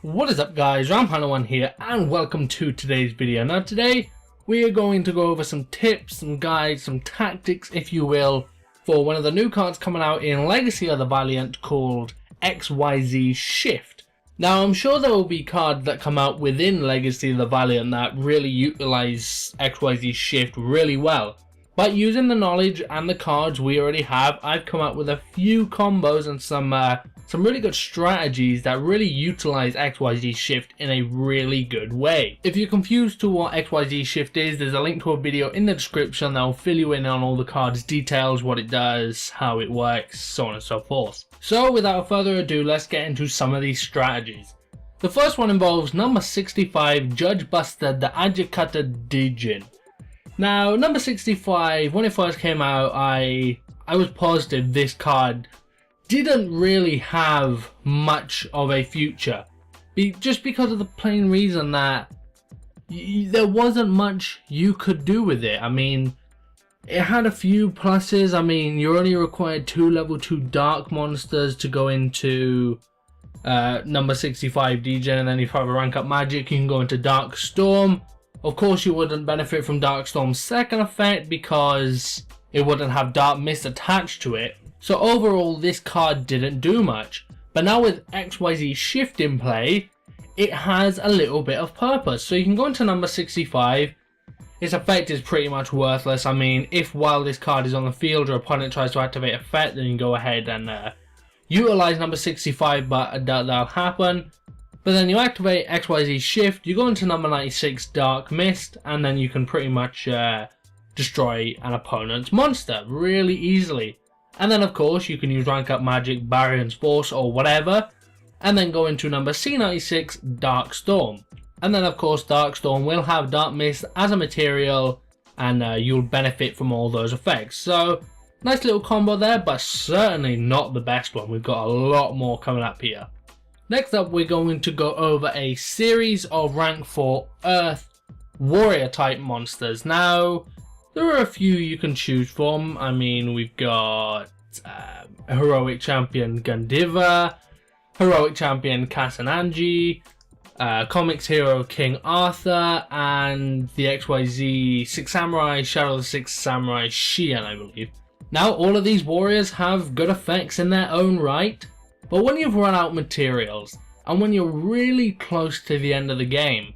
What is up guys, Ramhana1 here and welcome to today's video. Now today we are going to go over some tips, some guides, some tactics if you will for one of the new cards coming out in Legacy of the Valiant called XYZ Shift. Now I'm sure there will be cards that come out within Legacy of the Valiant that really utilize XYZ Shift really well. But using the knowledge and the cards we already have, I've come up with a few combos and some really good strategies that really utilize XYZ Shift in a really good way. If you're confused to what XYZ Shift is, there's a link to a video in the description that will fill you in on all the cards details, what it does, how it works, so on and so forth. So without further ado, let's get into some of these strategies. The first one involves number 65, Judge Buster the Adjudicator Dijin. Now number 65, when it first came out, I was positive this card didn't really have much of a future, just because of the plain reason that there wasn't much you could do with it. I mean, it had a few pluses. I mean, you only required 2 level 2 dark monsters to go into number 65 DJ, and then if you have a rank up magic you can go into Dark Storm. Of course you wouldn't benefit from Dark Storm's second effect because it wouldn't have Dark Mist attached to it. So overall this card didn't do much, but now with XYZ Shift in play, it has a little bit of purpose. So you can go into number 65, its effect is pretty much worthless. I mean, if while this card is on the field your opponent tries to activate effect, then you go ahead and utilize number 65, but that'll happen. But then you activate XYZ Shift, you go into number 96 Dark Mist, and then you can pretty much destroy an opponent's monster really easily. And then of course you can use rank up magic, Barion's Force or whatever, and then go into number C96 Dark Storm. And then of course Dark Storm will have Dark Mist as a material, and you'll benefit from all those effects. So nice little combo there, but certainly not the best one. We've got a lot more coming up here. Next up we're going to go over a series of rank 4 Earth Warrior type monsters. Now there are a few you can choose from. I mean, we've got Heroic Champion Gandiva, Heroic Champion Kasananji, Comics Hero King Arthur, and the XYZ 6 Samurai Shadow of the 6 Samurai Shian, I believe. Now all of these warriors have good effects in their own right, but when you've run out materials and when you're really close to the end of the game,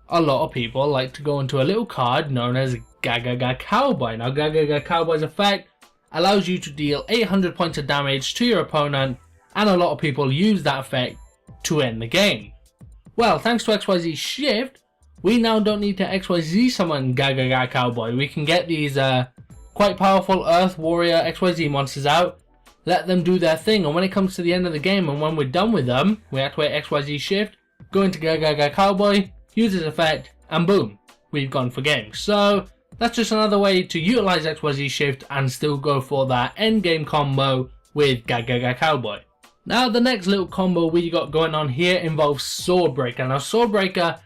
a lot of people like to go into a little card known as Gagaga Cowboy. Now Gagaga Cowboy's effect allows you to deal 800 points of damage to your opponent, and a lot of people use that effect to end the game. Well, thanks to XYZ Shift, we now don't need to XYZ summon Gagaga Cowboy. We can get these quite powerful Earth Warrior XYZ monsters out, let them do their thing, and when it comes to the end of the game and when we're done with them, we activate XYZ Shift, go into Gagaga Cowboy, use his effect, and boom, we've gone for game. So that's just another way to utilize XYZ Shift and still go for that end game combo with Gagaga Cowboy. Now the next little combo we got going on here involves Swordbreaker. Now Swordbreaker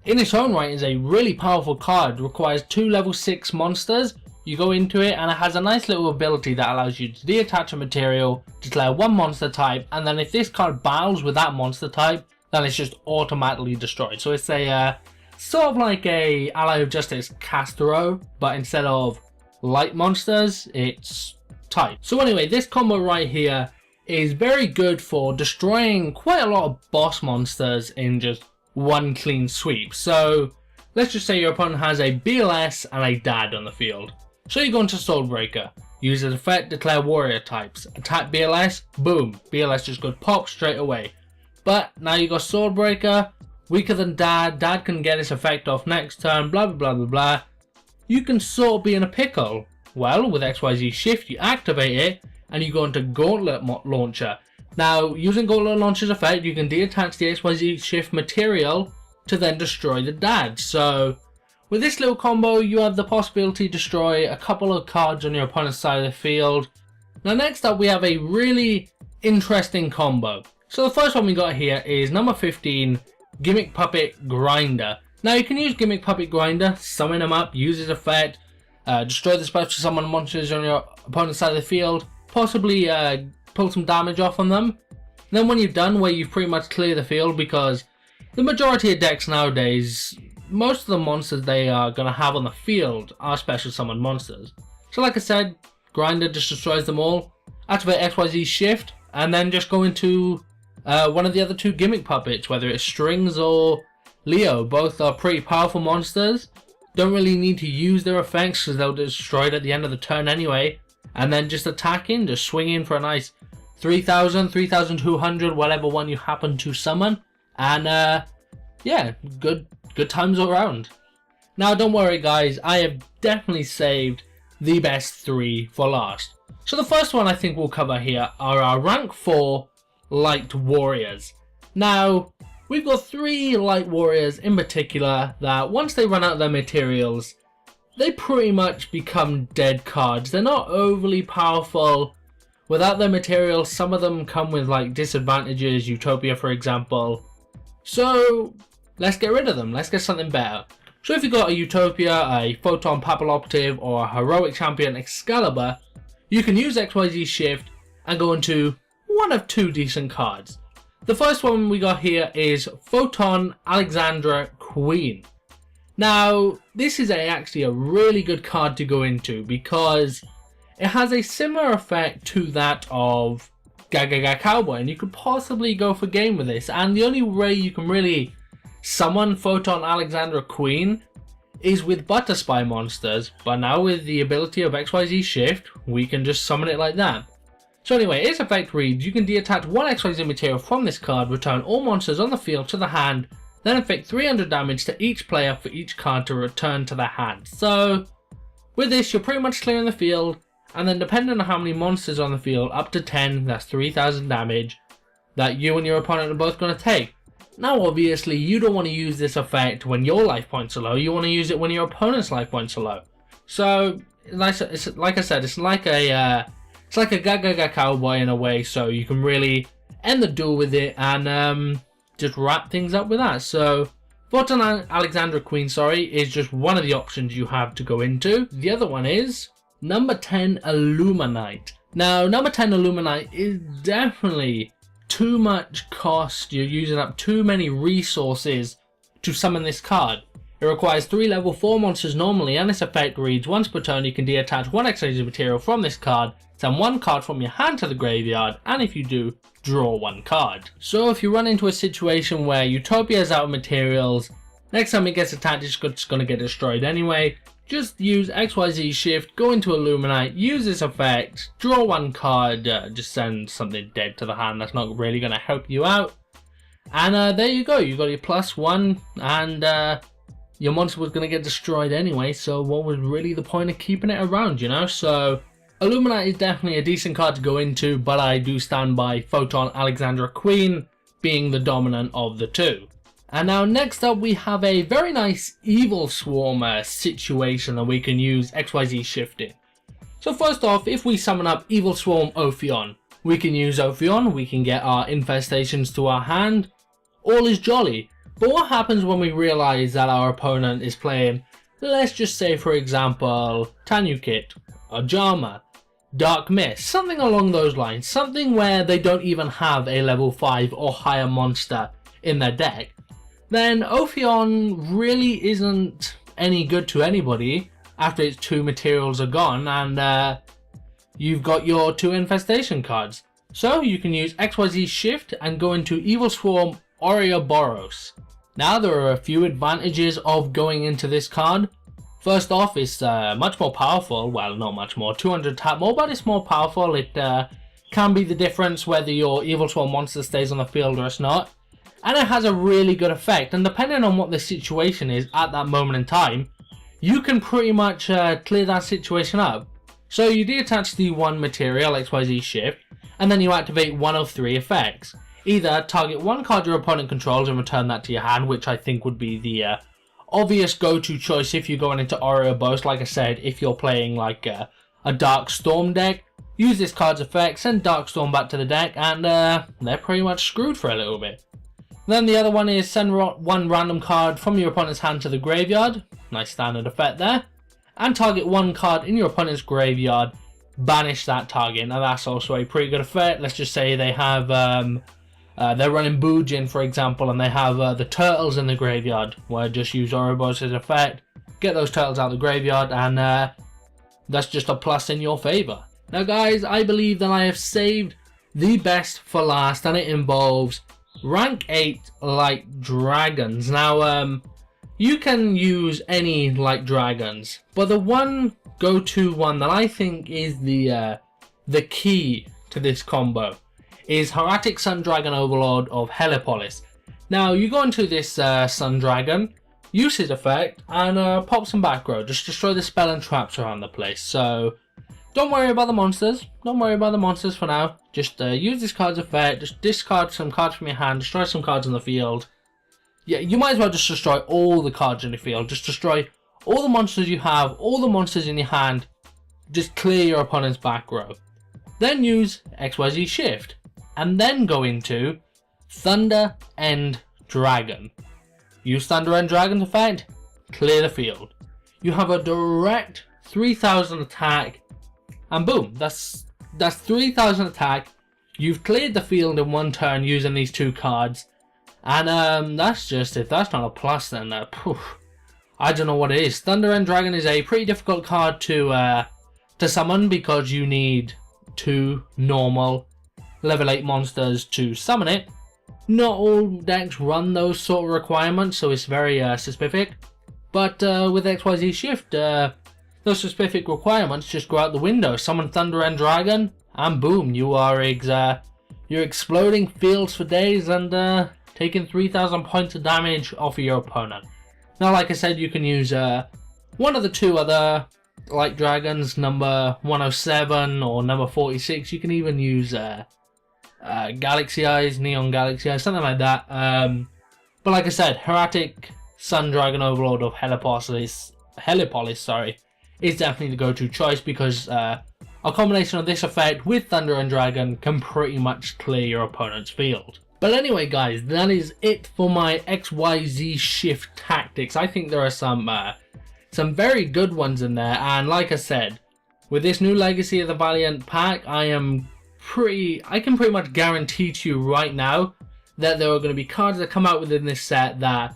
in its own right is a really powerful card, requires 2 level 6 monsters. You go into it and it has a nice little ability that allows you to detach a material, declare 1 monster type, and then if this card battles with that monster type, then it's just automatically destroyed. So it's a sort of like a Ally of Justice Castro, but instead of light monsters, it's type. So anyway, this combo right here is very good for destroying quite a lot of boss monsters in just one clean sweep. So let's just say your opponent has a BLS and a Dad on the field. So you go into Swordbreaker, use his effect, declare warrior types, attack BLS, boom, BLS just goes pop straight away. But now you got Swordbreaker, weaker than Dad, Dad can get his effect off next turn, blah blah blah blah blah. You can sort of be in a pickle. Well, with XYZ Shift you activate it and you go into Gauntlet Launcher. Now using Gauntlet Launcher's effect you can detach the XYZ Shift material to then destroy the Dad. So with this little combo you have the possibility to destroy a couple of cards on your opponent's side of the field. Now next up we have a really interesting combo. So the first one we got here is number 15, Gimmick Puppet Grinder. Now you can use Gimmick Puppet Grinder, summon him up, use his effect, destroy the special summon monsters on your opponent's side of the field, possibly pull some damage off on them. Then when you're done, where you've pretty much cleared the field because the majority of decks nowadays, most of the monsters they are going to have on the field are special summon monsters. So like I said, Grinder just destroys them all, activate XYZ Shift, and then just go into one of the other two Gimmick puppets, whether it's Strings or Leo. Both are pretty powerful monsters. Don't really need to use their effects because they'll destroy it at the end of the turn anyway. And then just attack in, just swing in for a nice 3,000, 3,200, whatever one you happen to summon. And yeah, good times all around. Now don't worry guys, I have definitely saved the best 3 for last. So the first one I think we'll cover here are our rank 4 Light Warriors. Now, we've got 3 Light Warriors in particular that once they run out of their materials, they pretty much become dead cards. They're not overly powerful. Without their materials, some of them come with like disadvantages, Utopia for example. So, let's get rid of them. Let's get something better. So if you've got a Utopia, a Photon Papilloperative, or a Heroic Champion Excalibur, you can use XYZ Shift and go into one of 2 decent cards. The first one we got here is Photon Alexandra Queen. Now, this is actually a really good card to go into because it has a similar effect to that of Gaga Cowboy, and you could possibly go for game with this. And the only way you can really summon Photon Alexandra Queen is with Butter Spy monsters, but now with the ability of XYZ Shift, we can just summon it like that. So anyway, its effect reads, you can detach 1 XYZ material from this card, return all monsters on the field to the hand, then inflict 300 damage to each player for each card to return to their hand. So, with this you're pretty much clearing the field, and then depending on how many monsters on the field, up to 10, that's 3,000 damage, that you and your opponent are both going to take. Now obviously you don't want to use this effect when your life points are low, you want to use it when your opponent's life points are low. So, like I said, it's like a Gaga Cowboy in a way, so you can really end the duel with it and just wrap things up with that. So, Photon Alexandra Queen, is just one of the options you have to go into. The other one is number 10 Illuminite. Now, number 10 Illuminite is definitely too much cost. You're using up too many resources to summon this card. It requires 3 level 4 monsters normally, and this effect reads, once per turn you can detach 1 XYZ material from this card, send 1 card from your hand to the graveyard, and if you do, draw 1 card. So if you run into a situation where Utopia is out of materials, next time it gets attacked it's just going to get destroyed anyway, just use XYZ Shift, go into Illuminite, use this effect, draw 1 card, just send something dead to the hand that's not really going to help you out. And there you go, you got your +1, and your monster was going to get destroyed anyway, so what was really the point of keeping it around, you know? So, Illuminite is definitely a decent card to go into, but I do stand by Photon Alexandra Queen being the dominant of the 2. And now next up we have a very nice Evil Swarmer situation that we can use XYZ Shift in. So first off, if we summon up Evil Swarm Ophion, we can use Ophion, we can get our infestations to our hand, all is jolly. But what happens when we realise that our opponent is playing, let's just say for example, Tanukit, Ajama, Dark Mist, something along those lines, something where they don't even have a level 5 or higher monster in their deck, then Ophion really isn't any good to anybody after its 2 materials are gone and you've got your 2 infestation cards. So you can use XYZ Shift and go into Evil Swarm Ouroboros. Now there are a few advantages of going into this card. First off, it's much more powerful, well not much more, 200 tap more, but it's more powerful. It can be the difference whether your Evil Swarm monster stays on the field or it's not. And it has a really good effect, and depending on what the situation is at that moment in time, you can pretty much clear that situation up. So you detach the 1 material, XYZ Shift, and then you activate one of 3 effects. Either target 1 card your opponent controls and return that to your hand, which I think would be the obvious go-to choice if you're going into Ouroboros. Like I said, if you're playing like a Dark Storm deck, use this card's effect, send Dark Storm back to the deck, and they're pretty much screwed for a little bit. Then the other one is send 1 random card from your opponent's hand to the graveyard, nice standard effect there, and target 1 card in your opponent's graveyard, banish that target. Now that's also a pretty good effect. Let's just say they have they're running Boojin, for example, and they have the turtles in the graveyard, where just use Ouroboros' effect, get those turtles out of the graveyard, and that's just a plus in your favor. Now guys, I believe that I have saved the best for last, and it involves rank 8 light dragons. Now you can use any light dragons, but the one go-to one that I think is the key to this combo is Hieratic Sun Dragon Overlord of Helipolis. Now you go into this Sun Dragon, use his effect, and pop some back row. Just destroy the spell and traps around the place. So don't worry about the monsters. Don't worry about the monsters for now. Just use this card's effect. Just discard some cards from your hand. Destroy some cards in the field. Yeah, you might as well just destroy all the cards in the field. Just destroy all the monsters you have, all the monsters in your hand. Just clear your opponent's back row. Then use XYZ Shift. And then go into Thunder End Dragon. Use Thunder End Dragon's effect. Clear the field. You have a direct 3000 attack. And boom, that's 3000 attack. You've cleared the field in one turn using these two cards. And that's just, if that's not a plus, then I don't know what it is. Thunder End Dragon is a pretty difficult card to summon, because you need 2 normal level 8 monsters to summon it. Not all decks run those sort of requirements, so it's very specific. But with XYZ Shift, those specific requirements just go out the window. Summon Thunder End Dragon, and boom, you are you're exploding fields for days and taking 3000 points of damage off of your opponent. Now, like I said, you can use one of the 2 other light dragons, number 107 or number 46. You can even use Galaxy Eyes, Neon Galaxy Eyes, something like that. But like I said, Hieratic Sun Dragon Overlord of Helipolis, is definitely the go-to choice, because a combination of this effect with Thunder and Dragon can pretty much clear your opponent's field. But anyway guys, that is it for my XYZ Shift tactics. I think there are some very good ones in there, and like I said, with this new Legacy of the Valiant pack, I can pretty much guarantee to you right now that there are going to be cards that come out within this set that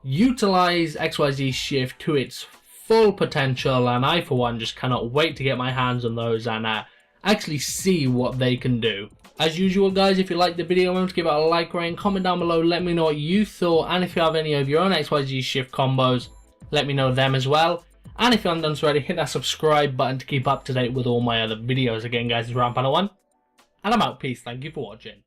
utilize XYZ Shift to its full potential, and I for one just cannot wait to get my hands on those and actually see what they can do. As usual guys, if you liked the video, remember to give it a like, rate, and comment down below. Let me know what you thought, and if you have any of your own XYZ Shift combos, let me know them as well. And if you haven't done so already, hit that subscribe button to keep up to date with all my other videos. Again guys, it's Round Panel 1, and I'm out. Peace, thank you for watching.